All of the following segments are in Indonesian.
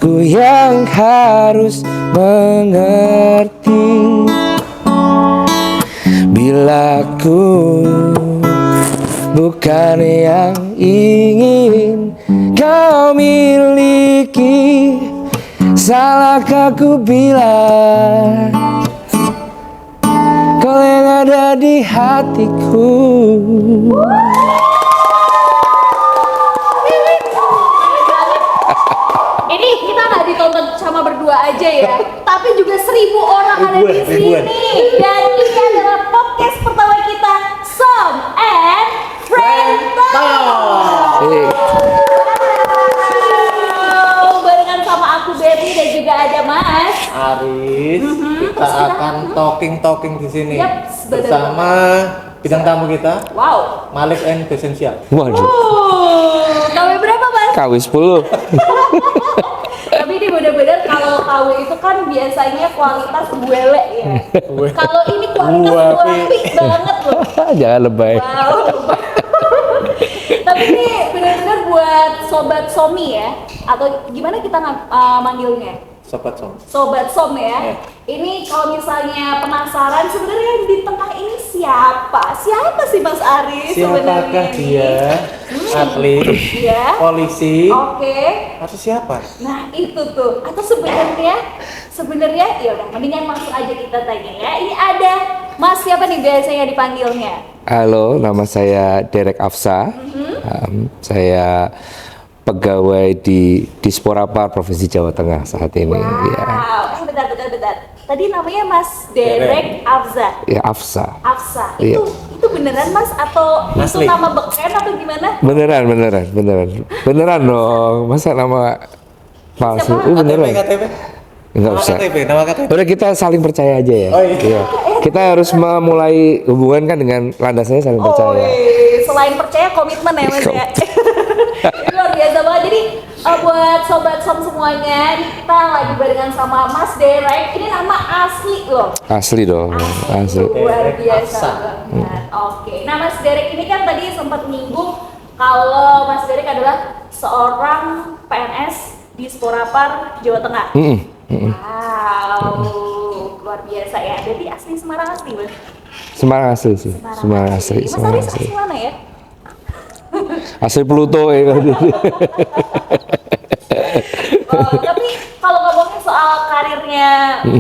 Aku yang harus mengerti bila ku bukan yang ingin kau miliki. Salahkah ku bilang kau yang ada di hatiku. Ini kita nggak ditonton sama berdua aja ya, tapi juga 1000 orang ada di sini. Dan ini adalah podcast pertama kita, Som and Friend Talk. Barengan sama aku Betty dan juga ada Mas Aris. Kita akan talking di sini. Yap, bersama bidang tamu kita. Wow. Malik and Essential. Waduh, KW berapa Mas? KW 10. Tapi ini bener-bener kalau KW itu kan biasanya kualitas buele ya. Kalau ini kualitas buapi banget loh. Jangan lebay. Wow. Tapi ini benar-benar buat sobat Somi ya, atau gimana kita manggilnya? Sobat Som. Sobat Som ya. Ini kalau misalnya penasaran sebenarnya di tengah ini siapa? Siapa sih Mas Aris Siapakah sebenarnya? dia? Atlet, Ya. polisi, Oke. atau siapa? Nah itu tuh. Atau sebenarnya ya udah mendingan langsung aja kita tanya ya. Ini ada Mas siapa nih biasanya dipanggilnya? Halo, nama saya Derek Afsa. Saya pegawai di Disporapar Provinsi Jawa Tengah saat ini. Wow. Ya, Bentar. Tadi namanya Mas Derek Afza. ya Afsa. Afsa. Iya. Itu beneran Mas atau Asli. itu nama beken atau gimana? Beneran dong. Masa nama palsu? Siapa? Beneran. KTP? Enggak Nama usah. KTP, nama KTP. Udah, kita saling percaya aja ya. Oh, iya. Iya. Kita harus memulai hubungan kan dengan landasannya saling percaya. Selain percaya komitmen ya Mas ya. Ini luar biasa banget. Jadi buat sobat Som semuanya, kita lagi barengan sama Mas Derek. Ini nama asli loh. Asli dong. Asli. Luar Derek biasa Afsa. banget. Oke. Nah Mas Derek ini kan tadi sempat menyinggung kalau Mas Derek adalah seorang PNS di Sporapar, Jawa Tengah. Wow, luar biasa ya. Jadi asli Semarang asli Mas? Semarang asli sih. Semarang asli. Mas Semarang Aris asli. asli mana ya? Asli Pluto ya. Tapi kalau ngomongin soal karirnya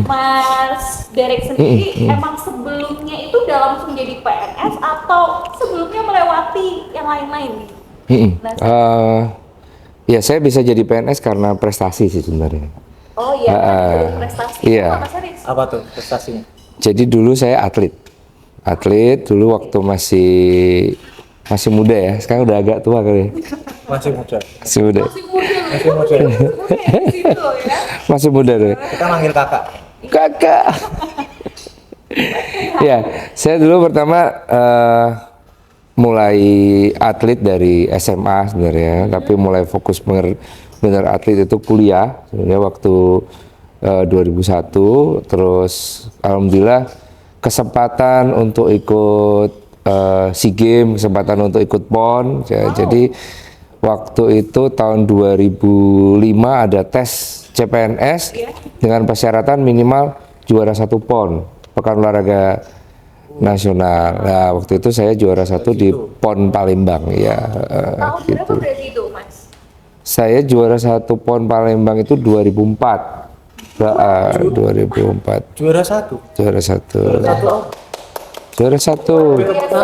Mas Derek sendiri, emang sebelumnya itu udah langsung jadi PNS atau sebelumnya melewati yang lain-lain? Nah, Ya, saya bisa jadi PNS karena prestasi sih sebenarnya. oh iya, kan prestasi. iya. Apa, Mas Aris? Apa tuh prestasinya? Jadi dulu saya atlet dulu waktu masih muda ya. Sekarang udah agak tua kali ya. Masih muda. Masih muda. Masih muda loh. Masih muda. Di situ loh ya. Masih muda deh. Kita manggil kakak. Kakak. Ya, saya dulu pertama mulai atlet dari SMA sebenarnya, tapi mulai fokus bener atlet itu kuliah sebenarnya waktu 2001. Terus alhamdulillah kesempatan untuk ikut SEA Games, kesempatan untuk ikut PON. Jadi waktu itu tahun 2005 ada tes CPNS dengan persyaratan minimal juara 1 PON, Pekan Olahraga Nasional. Nah, waktu itu saya juara 1 di PON Palembang ya. Tahun berapa berarti itu Mas? Saya juara 1 PON Palembang itu 2004. 2004. Juara 1. Juara 1. Juara 1. Biasa.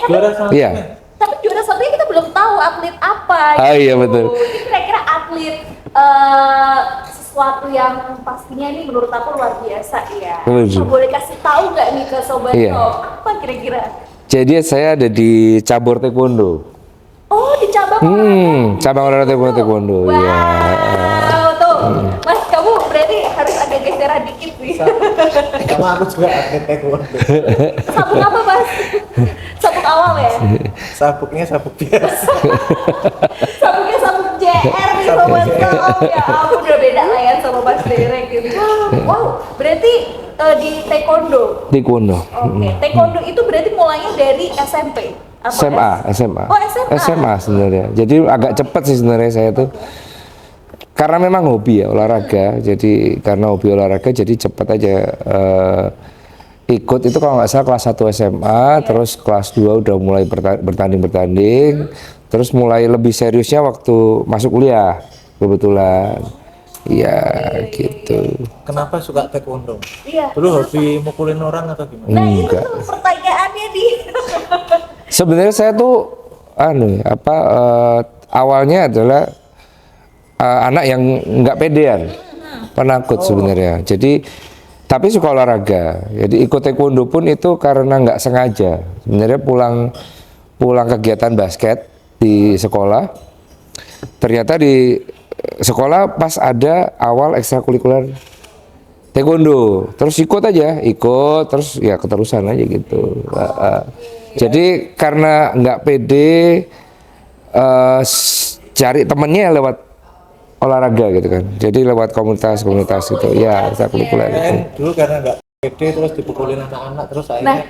Juara 1. Iya. Tapi juara satunya kita belum tahu atlet apa. Ah, iya, betul. Ini kira-kira atlet sesuatu yang pastinya ini menurut aku luar biasa ya. Betul. Boleh kasih tahu nggak nih ke sobat Iya. Talk, apa kira-kira? Jadi saya ada di cabur taekwondo. Oh di cabang Cabang olahraga taekwondo. Wow, Iya. tuh. Mas kamu berarti harus agak geseran dikit nih. Sama aku juga atlet taekwondo. Sabuk apa Mas? Sabuk awal ya? Sabuknya sabuk biasa. Sabuknya sabuk JR nih Sabuk sobat JR. Talk. Ya ampun udah beda lah ya sama Mas Derek gitu. Wow, berarti di taekwondo. Taekwondo. Oke, taekwondo itu berarti mulainya dari SMP? SMA. Oh SMA. SMA sebenarnya. Jadi agak cepat sih sebenarnya saya tuh. karena memang hobi ya olahraga, jadi karena hobi olahraga jadi cepet aja ikut itu kalau nggak salah kelas 1 SMA, terus kelas 2 udah mulai bertanding, terus mulai lebih seriusnya waktu masuk kuliah kebetulan. Iya gitu. Kenapa suka taekwondo? Iya. Dulu hobi mukulin orang atau gimana? Nah itu Enggak. tuh pertanyaannya di. Sebenarnya saya tuh awalnya adalah anak yang nggak pedean, penakut sebenarnya. Jadi tapi suka olahraga. Jadi ikut taekwondo pun itu karena nggak sengaja. Sebenarnya pulang kegiatan basket di sekolah, ternyata di sekolah pas ada awal ekstrakurikuler taekwondo, terus ikut terus ya keterusan aja gitu. Jadi karena nggak pede cari temennya lewat olahraga gitu kan, jadi lewat komunitas itu ya ekstrakurikuler gitu. Kan dulu karena nggak pede terus dipukulin anak-anak terus akhirnya,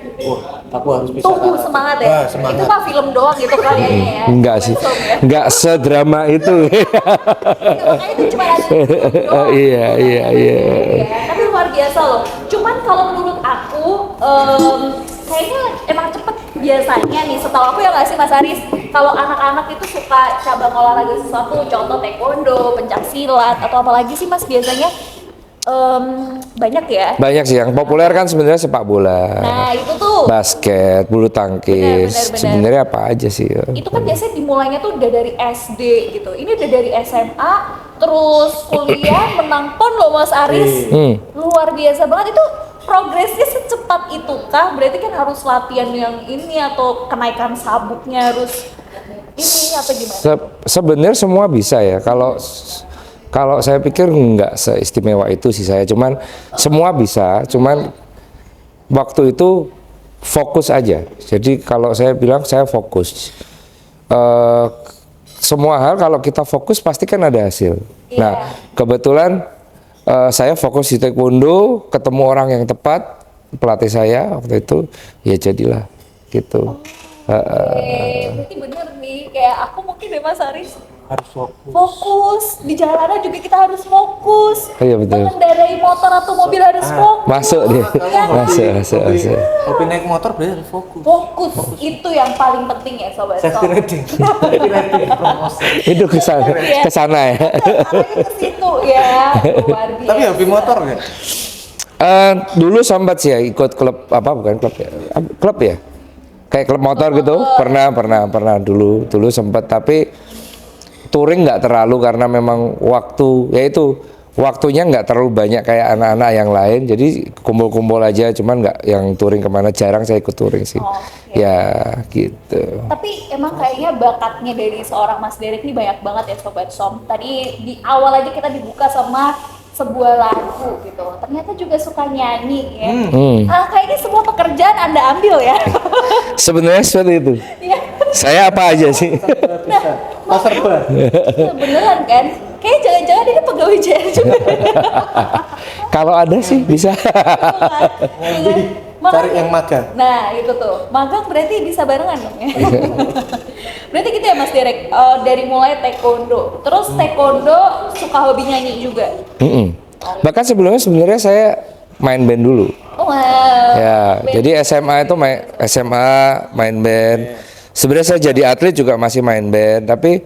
aku harus bisa. Tumbuh semangat ya. Nah, semangat. Itu mah film doang gitu kayaknya ya. Enggak sih, Langsung ya. enggak sedrama itu. Makanya itu cuma ada film doang. Iya. Ya, tapi luar biasa loh. Cuman kalau menurut aku, kayaknya emang cepet biasanya nih. Setahu aku ya nggak sih Mas Aris, kalau anak-anak itu suka cabang olahraga sesuatu, contoh taekwondo, pencak silat, atau apalagi sih Mas biasanya banyak ya. Banyak sih yang populer kan sebenarnya sepak bola, Nah itu tuh. basket, bulu tangkis, Benar. sebenarnya apa aja sih. Itu kan biasanya dimulainya tuh udah dari SD gitu. Ini udah dari SMA, terus kuliah menang PON loh Mas Aris. Luar biasa banget itu. Progresnya secepat itu kah? Berarti kan harus latihan yang ini atau kenaikan sabuknya harus ini apa gimana? Sebenarnya semua bisa ya. Kalau saya pikir nggak seistimewa itu sih saya. Cuman semua bisa. Cuman waktu itu fokus aja. Jadi kalau saya bilang saya fokus. Semua hal kalau kita fokus pasti kan ada hasil. Nah kebetulan saya fokus di taekwondo, ketemu orang yang tepat, pelatih saya waktu itu, ya jadilah gitu. Berarti bener nih, kayak aku mungkin deh Mas Aris Harus fokus. fokus di jalanan juga kita harus fokus. Iya, betul. Mengendarai motor atau mobil harus fokus. Masuk dia, Iya kan? masuk. Hobi naik motor berarti harus fokus. Fokus itu yang paling penting ya sobat. Safety riding. Safety riding promosi. Itu kesana ya. Arahnya ke situ ya. Luar biasa. Tapi hobi motor nggak? Dulu sempat sih ya ikut klub bukan klub ya, klub ya, kayak klub motor gitu. Pernah dulu sempat, tapi touring nggak terlalu karena memang waktunya nggak terlalu banyak kayak anak-anak yang lain, jadi kumpul-kumpul aja, cuman nggak yang touring kemana, jarang saya ikut touring sih. Oke. Ya gitu. Tapi emang kayaknya bakatnya dari seorang Mas Derek ini banyak banget ya Sobat Som. Tadi di awal aja kita dibuka sama sebuah lagu gitu. Ternyata juga suka nyanyi ya. Kayaknya semua pekerjaan Anda ambil ya. Sebenarnya seperti itu. Iya. Saya apa aja sih? Pasar ban. Beneran kan? Kayaknya jangan-jangan ini pegawai JR juga. Kalau ada sih bisa. Cari yang magang. Nah itu tuh, magang berarti bisa barengan dong ya. Berarti gitu ya Mas Derek, dari mulai taekwondo, terus taekwondo suka hobi nyanyi juga. Bahkan sebenarnya saya main band dulu. Wow. Ya, jadi SMA itu main band. Sebenarnya saya jadi atlet juga masih main band, tapi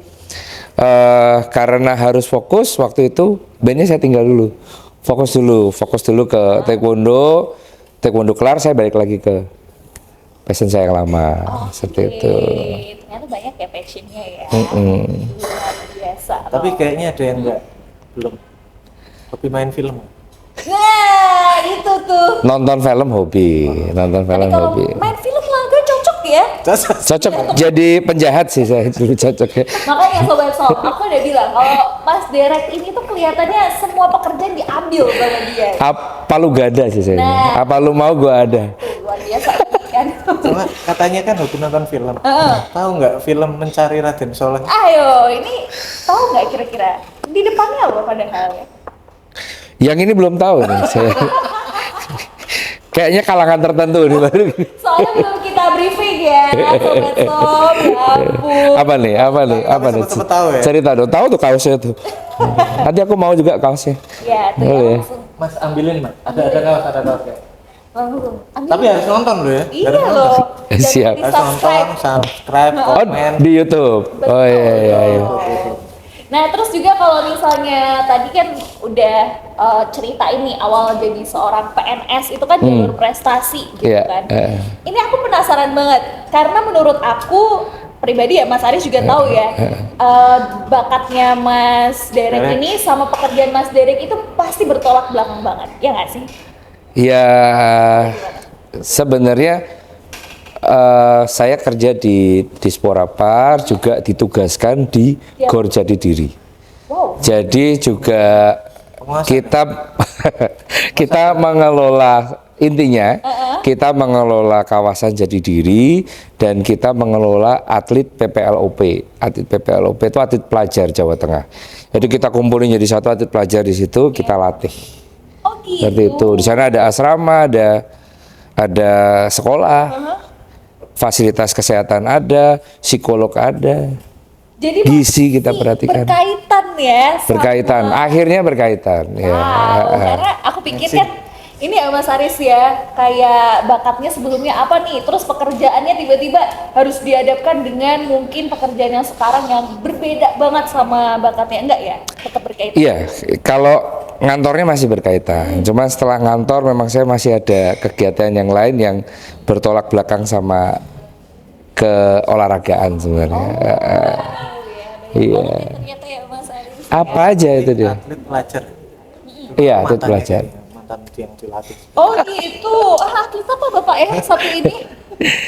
karena harus fokus waktu itu bandnya saya tinggal dulu. Fokus dulu ke taekwondo. Taekwondo kelar saya balik lagi ke passion saya yang lama. Seperti itu. Ternyata banyak ya passionnya ya. Luar biasa. Tapi kayaknya ada yang belum hobi main film. Nah itu tuh. Nonton film hobi. Tapi kalau main film laga cocok ya. Cocok jadi penjahat sih saya dulu cocoknya. Makanya Sobat Som, aku udah bilang kalau Mas Derek ini tuh kelihatannya semua pekerjaan diambil sama dia. Apa lu gada sih saya? Nah. Apa lu mau gua ada? Tuh, luar biasa kan. Cuma katanya kan hobi nonton film. Tahu nggak film Mencari Raden Saleh? Ayo, ini tahu nggak kira-kira di depannya apa padahal ya? Yang ini belum tahu nih saya. Kayaknya kalangan tertentu nih baru. Soalnya belum kita briefing ya, Sobat Som, ya ampun. Apa nih? Sobat-sobat tahu ya? Cerita dong. Tahu tuh kaosnya tuh. Nanti aku mau juga kaosnya. Ya, tuh Boleh ya, ya? langsung. Mas ambilin mas, ada kaos ya. Langsung. Ambil. Tapi harus nonton dulu ya. Iya Harus nonton. loh. Siap. Jangan Harus nonton, di-subscribe. subscribe, Oh, komen. di YouTube. Oh iya iya iya. Nah, terus juga kalau misalnya tadi kan udah cerita ini awal jadi seorang PNS itu kan jalur prestasi gitu Iya, kan. Ini aku penasaran banget karena menurut aku pribadi ya Mas Aris juga tahu ya bakatnya Mas Derek Derek. ini sama pekerjaan Mas Derek itu pasti bertolak belakang banget, ya nggak sih? Ya sebenarnya saya kerja di Disporapar juga ditugaskan di Ya. Gor Jatidiri. Wow. Jadi juga Penguasa. kita mengelola intinya kita mengelola kawasan Jatidiri dan kita mengelola atlet PPLOP. Atlet PPLOP itu atlet pelajar Jawa Tengah. Jadi kita kumpulin jadi satu atlet pelajar di situ kita latih. Oh gitu. Seperti itu. Di sana ada asrama, ada sekolah, fasilitas kesehatan ada, psikolog ada, Jadi gizi kita pasti perhatikan. berkaitan ya. sama- Berkaitan, akhirnya berkaitan. Ya. Wow, karena aku pikir kan ini ya Mas Aris ya, kayak bakatnya sebelumnya apa nih, terus pekerjaannya tiba-tiba harus dihadapkan dengan mungkin pekerjaan yang sekarang yang berbeda banget sama bakatnya, enggak ya? Tetap berkaitan. Iya, kalau ngantornya masih berkaitan. Cuma setelah ngantor memang saya masih ada kegiatan yang lain yang bertolak belakang sama keolahragaan sebenarnya. Iya. Ternyata ya Mas Aris. Apa aja itu dia? Atlet pelajar. Iya, atlet Mantan pelajar. ya, mantan yang dilatih. Oh gitu, atlet apa Bapak ya satu ini?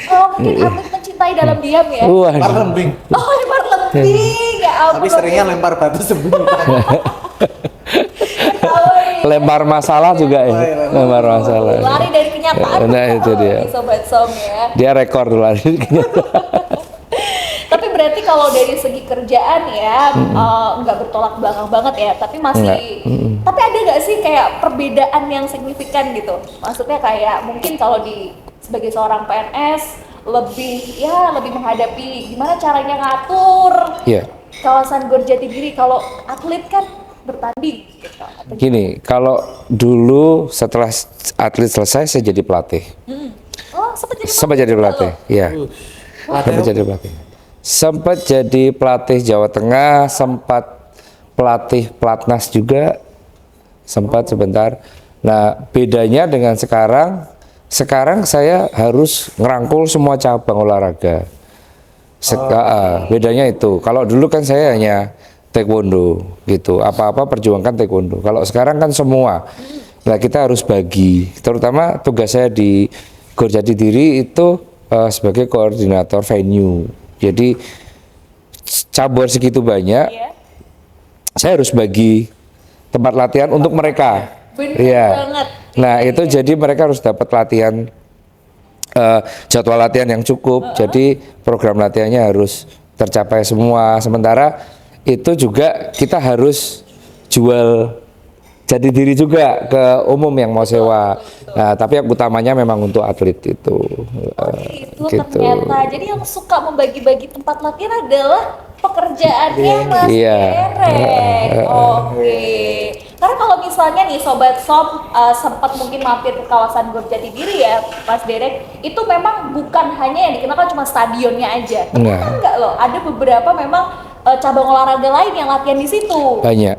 Oh mungkin atlet mencintai dalam diam ya? Wah, Lempar lembing. Oh lempar lebih, ya ampun. Tapi seringnya lempar batu sembunyi. lempar masalah juga ya. Lempar masalah. Lari dari kenyataan. Nah, itu dia. Sobat Som ya. Dia rekor dulu lari. Tapi berarti kalau dari segi kerjaan ya nggak bertolak belakang banget ya, tapi masih. Tapi ada nggak sih kayak perbedaan yang signifikan gitu? Maksudnya kayak mungkin kalau sebagai seorang PNS lebih menghadapi gimana caranya ngatur Iya. kawasan Gor Jatidiri, kalau atlet kan bertanding gitu. Gini, kalau dulu setelah atlet selesai saya jadi pelatih. Oh sempat jadi Sempat jadi pelatih, iya. Sempat jadi pelatih. Sempat jadi pelatih Jawa Tengah, sempat pelatih Platnas juga, sempat sebentar. Nah, bedanya dengan sekarang saya harus ngerangkul semua cabang olahraga. Bedanya itu. Kalau dulu kan saya hanya taekwondo gitu, apa-apa perjuangkan taekwondo. Kalau sekarang kan semua. Nah, kita harus bagi. Terutama tugas saya di Gor Jatidiri itu sebagai koordinator venue. Jadi cabur segitu banyak, ya. saya harus bagi tempat latihan untuk mereka. Bener Iya. banget. Nah, itu jadi mereka harus dapat latihan jadwal latihan yang cukup. Jadi program latihannya harus tercapai semua. Sementara itu juga kita harus jual jadi diri juga ke umum yang mau sewa. Nah, tapi yang utamanya memang untuk atlet itu. Itu ternyata. Jadi yang suka membagi-bagi tempat latihan adalah pekerjaannya Mas Iya. Derek. Oke. Karena kalau misalnya nih Sobat Som sempat mungkin mampir ke kawasan Gor Jatidiri ya Mas Derek, itu memang bukan hanya yang dikenal kan cuma stadionnya aja. Ternyata enggak loh, ada beberapa memang cabang olahraga lain yang latihan di situ. Banyak.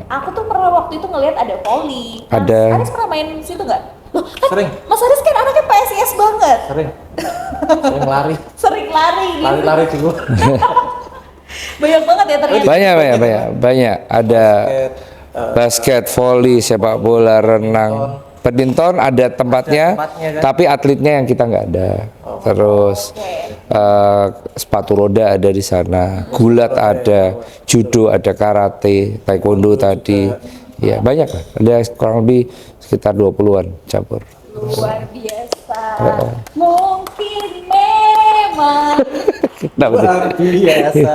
Aku tuh pernah waktu itu ngelihat ada voli. Mas Ada. Aris pernah main di situ nggak? Loh, kan Sering. Mas Aris kan anaknya PSIS banget. Sering lari. Sering lari gitu. Lari-lari dulu. Banyak banget ya ternyata. Banyak. Ada basket, voli, sepak bola, renang, badminton ada tempatnya, kan? tapi atletnya yang kita nggak ada. Terus sepatu roda ada di sana, gulat ada, judo ada, karate, taekwondo tadi. Ya banyak lah. Ada kurang lebih sekitar 20-an cabur. Luar biasa. Mungkin memang. Kenapa tuh? Luar biasa.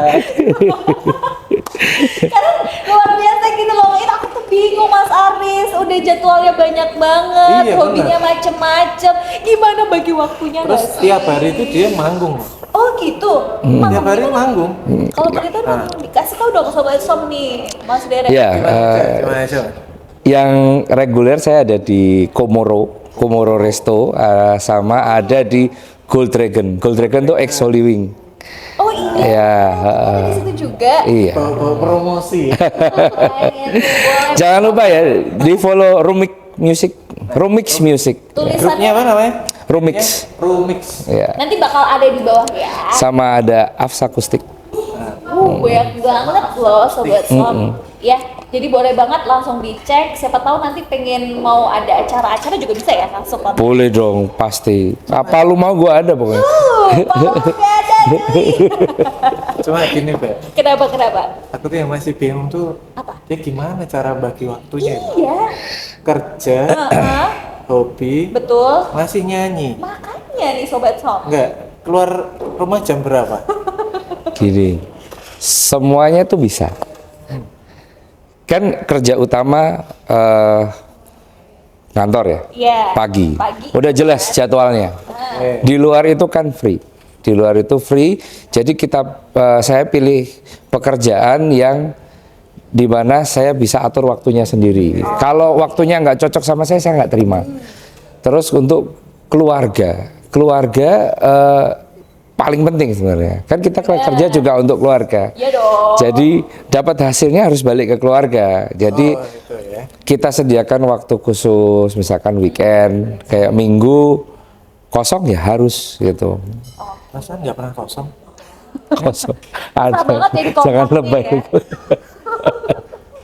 Karena luar biasa gitu loh. Ini aku tuh bingung Mas Aris, udah jadwalnya banyak banget, Iya, hobinya macem-macem. Gimana bagi waktunya Terus nggak sih? tiap hari itu dia manggung. Oh gitu. Tiap hari manggung. Kalau begitu dong dikasih tahu dong Sobat Som nih, Mas Derek. Ya, Gimana coba? yang reguler saya ada di Komoro Resto, sama ada di Gold Dragon. Gold Dragon tuh ex Holy Wing. Oh iya. Ya, Oh, di situ juga. iya. Bawa promosi. Boleh. Jangan lupa ya di follow Rumix Music. Grupnya Tulisannya apa namanya? Rumix. Rumix. Ya. nanti bakal ada di bawah ya. Sama ada Afs Akustik. Banyak banget loh Sobat Som. Ya, jadi boleh banget langsung dicek. Siapa tahu nanti pengen mau ada acara-acara juga bisa ya langsung kontak. Boleh dong, pasti. Apa lu mau gua ada pokoknya. Mau nggak ada duit. Cuma gini, Mbak. Kenapa? Aku tuh yang masih bingung tuh, Apa? dia gimana cara bagi waktunya? Iya. Kerja, Heeh, hobi, betul. masih nyanyi. Makanya nih Sobat Som. Enggak, keluar rumah jam berapa? Gini, semuanya tuh bisa. Kan kerja utama kantor ya, Iya. pagi. Pagi. Udah jelas jadwalnya. Eh, Di luar itu kan free. Di luar itu free. Jadi saya pilih pekerjaan yang di mana saya bisa atur waktunya sendiri. Kalau waktunya nggak cocok sama saya nggak terima. Terus untuk keluarga paling penting sebenarnya. Kan kita kerja juga untuk keluarga. Iya dong. Jadi dapat hasilnya harus balik ke keluarga. Jadi itu ya. kita sediakan waktu khusus, misalkan weekend, kayak minggu kosong ya harus gitu. Masa nggak pernah kosong? Kosong. Susah banget ya di Jangan kontaknya lebay. ya.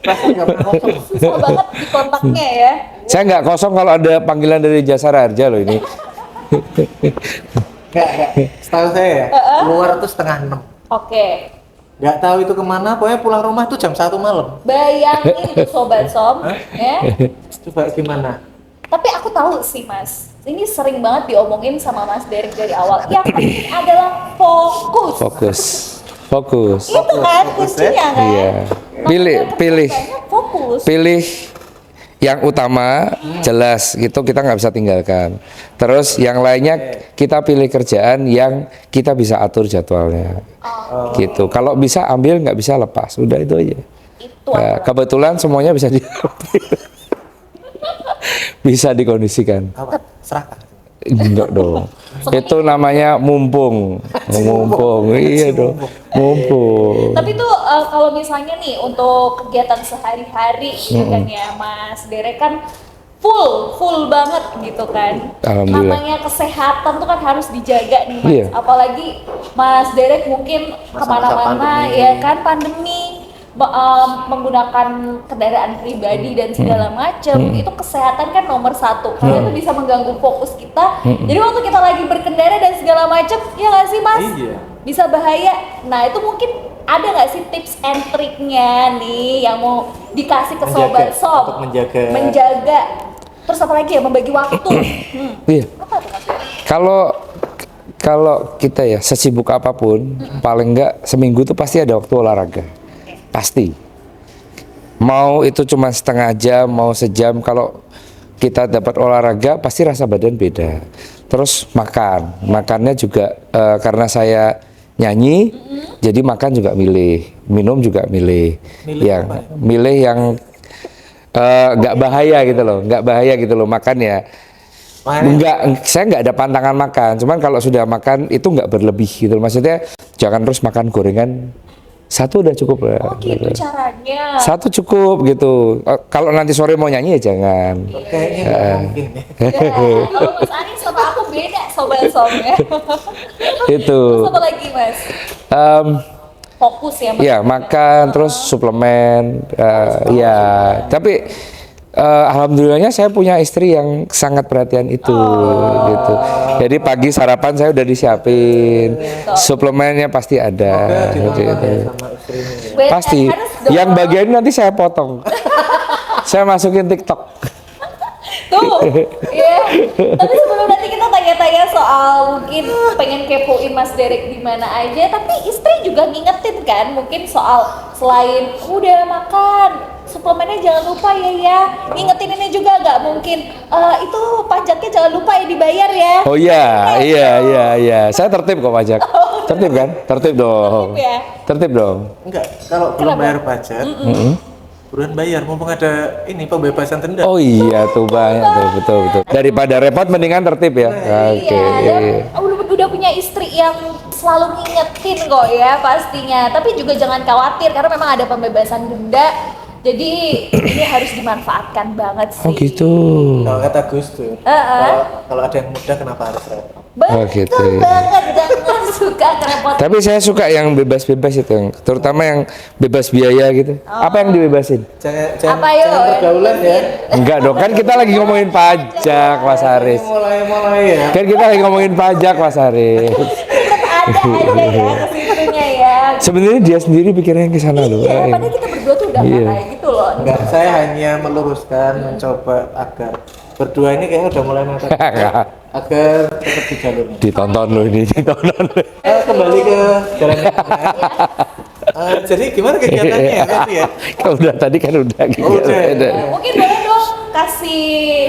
Masa nggak pernah kosong? Susah banget di kontaknya ya. Saya nggak kosong kalau ada panggilan dari Jasa Raharja loh ini. Enggak. Setahu saya ya, keluar tuh setengah 6. Oke. Nggak tahu itu kemana, pokoknya pulang rumah tuh jam 1 malam. Bayangin tuh Sobat Som, ya. Coba gimana? Tapi aku tahu sih Mas, ini sering banget diomongin sama Mas Derek dari awal. Yang penting adalah fokus. Fokus. Itu kan Fokus, kuncinya kan. Iya. Namanya Pilih. kerjanya fokus. Pilih yang utama, jelas itu kita nggak bisa tinggalkan. Terus yang lainnya kita pilih kerjaan yang kita bisa atur jadwalnya. Gitu. Kalau bisa ambil, nggak bisa lepas. Udah itu aja. Itu Nah, kebetulan semuanya bisa diambil. Bisa dikondisikan. Apa? Serakah. Enggak dong. Itu namanya mumpung. Iya dong. Mumpung. Tapi tuh kalau misalnya nih untuk kegiatan sehari-hari gitu kan ya Mas Derek kan full banget gitu kan. Alhamdulillah. Namanya kesehatan tuh kan harus dijaga nih Mas. Iya. Apalagi Mas Derek mungkin Masa-masa kemana-mana pandemi. ya kan pandemi menggunakan kendaraan pribadi dan segala macam itu kesehatan kan nomor satu karena itu bisa mengganggu fokus kita. Jadi waktu kita lagi berkendara dan segala macam ya nggak sih Mas? Iya. Bisa bahaya. Nah itu mungkin ada nggak sih tips and triknya nih yang mau dikasih ke Sobat Som Untuk menjaga. menjaga terus apa lagi ya membagi waktu. Iya. Apa tuh Mas? Kalau kita ya sesibuk apapun, paling enggak seminggu tuh pasti ada waktu olahraga. Pasti. Mau itu cuma setengah jam, mau sejam, kalau kita dapat olahraga pasti rasa badan beda. Terus makannya juga karena saya nyanyi, jadi makan juga milih, minum juga milih, Milih apa ya? yang nggak bahaya gitu loh, makan ya. Saya nggak ada pantangan makan, cuman kalau sudah makan itu nggak berlebih gitu loh. Maksudnya jangan terus makan gorengan, satu udah cukup lah. Oh gitu caranya. Satu cukup gitu. Kalau nanti sore mau nyanyi ya jangan. Kayaknya nggak mungkin ya. Ya, kalau Mas Anis sama aku beda Sobat Som ya. Itu. Terus apa lagi Mas? Fokus ya Mas. Ya makan terus suplemen. Ya tapi alhamdulillahnya saya punya istri yang sangat perhatian itu gitu. Jadi pagi sarapan saya udah disiapin, suplemennya pasti ada. Semoga Gitu. ditonton ya sama istrinya ya. Beda Pasti. harus dong. Yang bagian nanti saya potong. Saya masukin TikTok. Tuh, ya. Tapi sebelum nanti kita tanya-tanya soal mungkin pengen kepoin Mas Derek di mana aja, tapi istri juga ngingetin kan mungkin soal selain udah makan, suplemennya jangan lupa ya. Ngingetin ini juga nggak mungkin. Itu pajaknya jangan lupa ya dibayar ya. Oh iya. Saya tertib kok pajak. Tertib kan? Tertib dong. Tertib ya? Tertib dong. Enggak, kalau belum Kenapa? bayar pajak, buruan bayar, mumpung ada ini pembebasan denda. Oh iya tuh banyak tuh, betul. Daripada repot mendingan tertib ya. Oke. Iya, dan udah punya istri yang selalu ngingetin kok ya pastinya. Tapi juga jangan khawatir karena memang ada pembebasan denda. Jadi ini harus dimanfaatkan banget sih. Oh gitu. Kalau kata Gus tuh, kalau ada yang muda kenapa harus repot? Betul Oh, gitu. banget, jangan suka kerepotan. Tapi saya suka yang bebas-bebas itu, terutama yang bebas biaya gitu. Apa yang dibebasin? Jangan Apa yuk? jangan pergaulan ya. Enggak dong, kan kita lagi ngomongin pajak, Mas Haris. Mulai ya. Kan kita lagi ngomongin pajak, Mas Haris. Tetap ada aja ya kesitunya ya. Sebenarnya dia sendiri pikirnya ke sana loh. Iya, padahal kita berdua tuh udah Iya. kayak gitu loh. Enggak, saya hanya meluruskan, mencoba agar berdua ini kayaknya udah mulai mengangkat agar tetap di jalurnya. Ditonton loh ini, ditonton. Kembali ke jalan yang benar. Jadi gimana kegiatannya ya tadi ya? Udah tadi kan udah. udah. Mungkin boleh dong kasih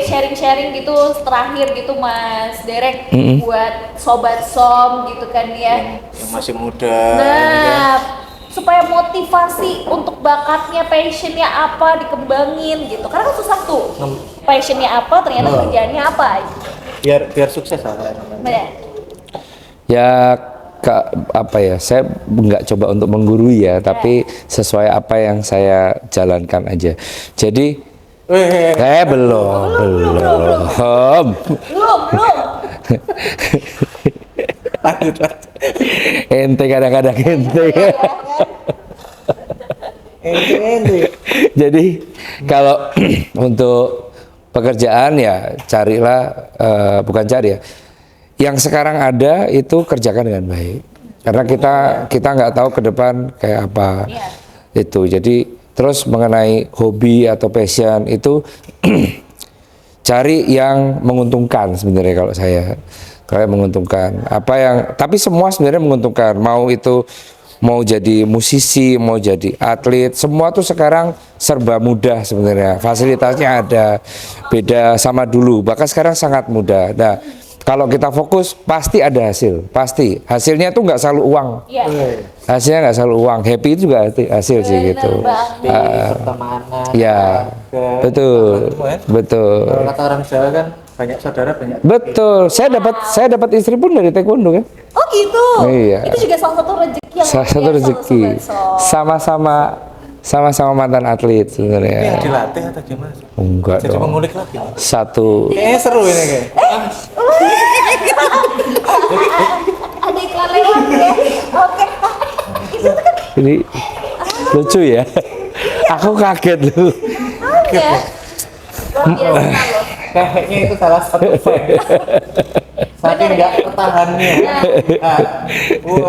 sharing-sharing gitu terakhir gitu Mas Derek buat sobat som gitu kan ya. Yang masih muda. ini kan. Nah, supaya motivasi untuk bakatnya, passionnya apa dikembangin gitu. Karena kan susah tuh. Passionnya apa, ternyata kerjaannya apa. Biar sukses lah. Nah, Ya apa ya, saya nggak coba untuk menggurui ya, tapi sesuai apa yang saya jalankan aja. Jadi belum. belum. Lanjut. Ente kadang-kadang ente. Ente. Jadi kalau untuk pekerjaan ya carilah, bukan cari ya. Yang sekarang ada itu kerjakan dengan baik. Karena kita nggak tahu ke depan kayak apa. Itu. Jadi terus mengenai hobi atau passion itu cari yang menguntungkan sebenarnya kalau saya. Kayak menguntungkan. Tapi semua sebenarnya menguntungkan. Mau jadi musisi, mau jadi atlet, semua tuh sekarang serba mudah sebenarnya. Fasilitasnya ada, beda sama dulu. Bahkan sekarang sangat mudah. Nah, kalau kita fokus pasti ada hasil, pasti. Hasilnya tuh nggak selalu uang. Iya. Hasilnya nggak selalu uang. Happy itu juga hasil sih Bener gitu. banget. Pertemanan. Ya, betul, betul. Kalau kata orang Jawa kan banyak saudara banyak. Betul. Saya dapat istri pun dari taekwondo kan. Oh gitu. Iya. Itu juga salah satu rezeki yang Salah satu luar biasa, rezeki. Sobat Som. Sama-sama mantan atlet Yang sebenarnya. dilatih atau gimana? Enggak Jadi dong. mengulik lagi. Satu. Kayaknya seru ini kayak. Ada iklan lewat ya. Oke. Itu tuh kan Ini lucu ya. Aku kaget loh. ya. Luar biasa loh. Kayaknya itu salah satu fan. Saking nggak ketahannya. Nah,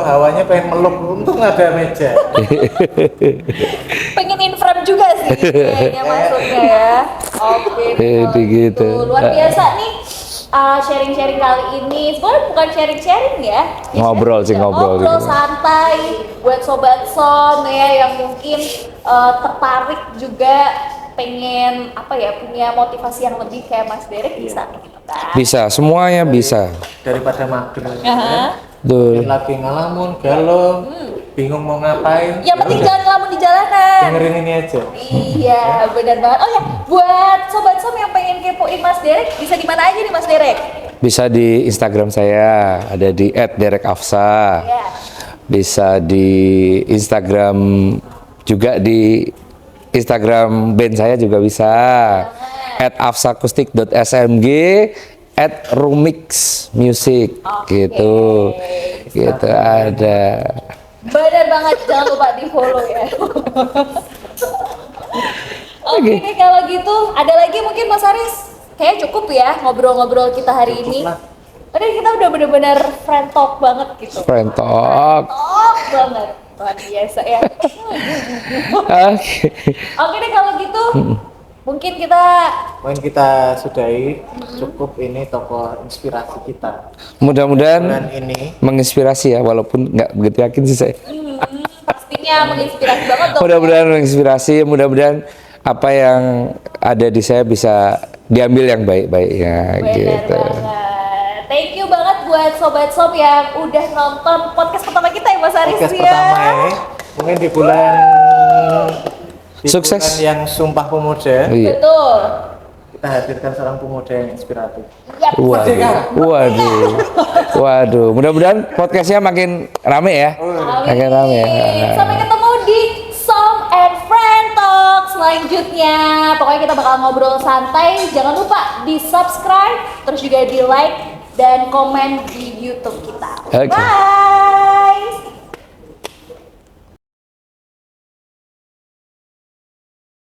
hawanya pengen meluk, untung ada meja. Pengen in frame juga sih kayaknya masuknya ya. Oke. Jadi gitu. Luar biasa nih. Sharing-sharing kali ini sebenarnya bukan sharing-sharing ya. Ngobrol sih, ngobrol Ngobrol gitu. santai buat sobat son ya yang mungkin tertarik juga pengen apa ya punya motivasi yang lebih kayak Mas Derek bisa gitu kan. Bisa, semuanya bisa. Daripada mager. Aha. Tuh. Lagi ngalamun, galau, bingung mau ngapain. Yang penting ya udah, jangan ngelamun di jalanan. dengerin ini aja. Iya, benar banget. Oh ya, buat sobat som yang pengen kepoin Mas Derek, bisa di mana aja nih Mas Derek? Bisa di Instagram saya, ada di @derekafsa. Ya. Bisa di Instagram, juga di Instagram band saya juga bisa. @afsakustik.smg, @rumixmusic gitu. Gitu ada. Benar banget, jangan lupa di follow ya. Oke deh kalau gitu, ada lagi mungkin Mas Haris? Kayaknya cukup ya ngobrol-ngobrol kita hari ini. lah. Udah kita udah bener-bener friend talk banget gitu. Friend talk. Talk banget. Luar biasa ya. Oke. Oke deh kalau gitu, mungkin kita Mungkin kita sudahi, cukup ini tokoh inspirasi kita. Mudah-mudahan Dan ini menginspirasi ya, walaupun nggak begitu yakin sih saya. pastinya menginspirasi banget dong. Mudah-mudahan menginspirasi, mudah-mudahan apa yang ada di saya bisa diambil yang baik-baiknya Bener gitu. banget. Thank you banget buat Sobat Sob yang udah nonton podcast pertama kita ya Mas Aris Podcast ya. pertama ya. Mungkin di bulan Sukses. bulan yang Sumpah Pemuda, Iya. Betul. kita hadirkan seorang pemuda yang inspiratif. Yap. Waduh. Mudah-mudahan podcastnya makin rame ya. Makin rame ya. Sampai ketemu di Som and Friend Talk selanjutnya. Pokoknya kita bakal ngobrol santai. Jangan lupa di subscribe, terus juga di like dan komen di YouTube kita. Oke. Bye.